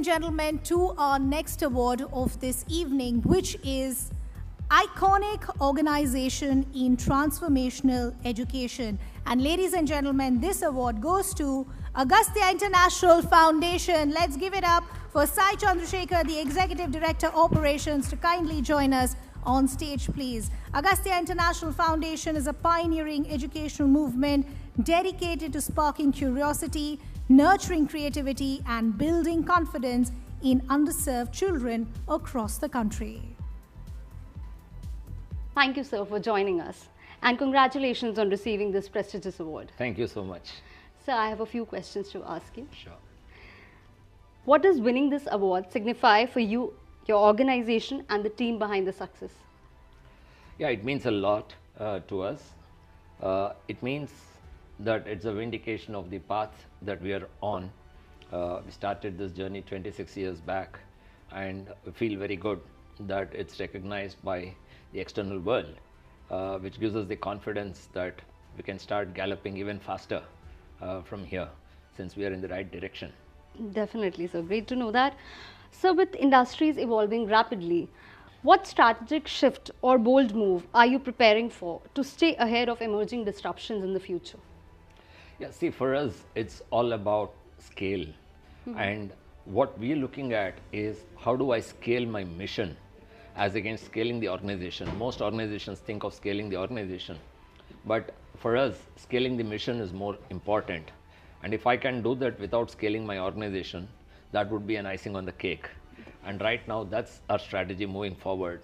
gentlemen, to our next award of this evening, which is Iconic Organization in Transformational Education. And ladies and gentlemen, this award goes to Agastya International Foundation. Let's give it up for Sai Chandrashekar, the Executive Director Operations, to kindly join us on stage, please. Agastya International Foundation is a pioneering educational movement dedicated to sparking curiosity, nurturing creativity, and building confidence in underserved children across the country. Thank you, sir, for joining us. And congratulations on receiving this prestigious award. Thank you so much. Sir, I have a few questions to ask you. Sure. What does winning this award signify for you, your organization, and the team behind the success? Yeah, it means a lot to us. It means that it's a vindication of the path that we are on. We started this journey 26 years back, and we feel very good that it's recognized by the external world, which gives us the confidence that we can start galloping even faster from here, since we are in the right direction. Definitely, sir. Great to know that. So, with industries evolving rapidly, what strategic shift or bold move are you preparing for to stay ahead of emerging disruptions in the future? Yeah, see, for us, it's all about scale. And what we're looking at is, how do I scale my mission as against scaling the organization? Most organizations think of scaling the organization, but for us, scaling the mission is more important. And if I can do that without scaling my organization, that would be an icing on the cake. And right now, that's our strategy moving forward.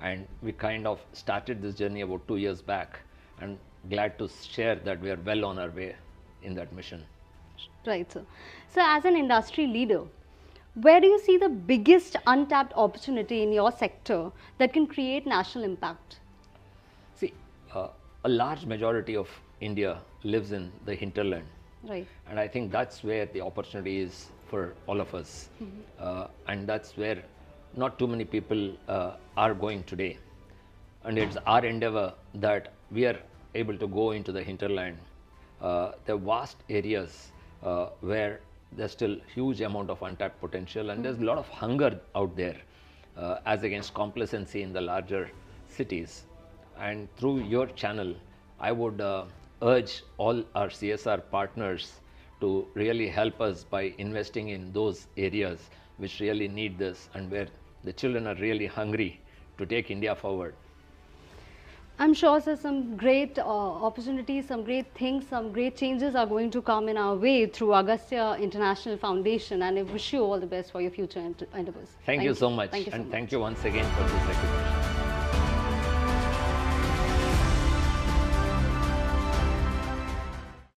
And we kind of started this journey about 2 years back, and glad to share that we are well on our way in that mission. Right, sir. So, as an industry leader, where do you see the biggest untapped opportunity in your sector that can create national impact? See, a large majority of India lives in the hinterland. Right. And I think that's where the opportunity is for all of us. And that's where not too many people are going today. And it's our endeavor that we are able to go into the hinterland. There are vast areas where there's still huge amount of untapped potential, and there's a lot of hunger out there as against complacency in the larger cities. And through your channel, I would urge all our CSR partners to really help us by investing in those areas which really need this, and where the children are really hungry to take India forward. I'm sure, sir, some great opportunities, some great things, some great changes are going to come in our way through Agastya International Foundation, and I wish you all the best for your future endeavors. Thank you so much. Thank you so much. Thank you once again for this recognition.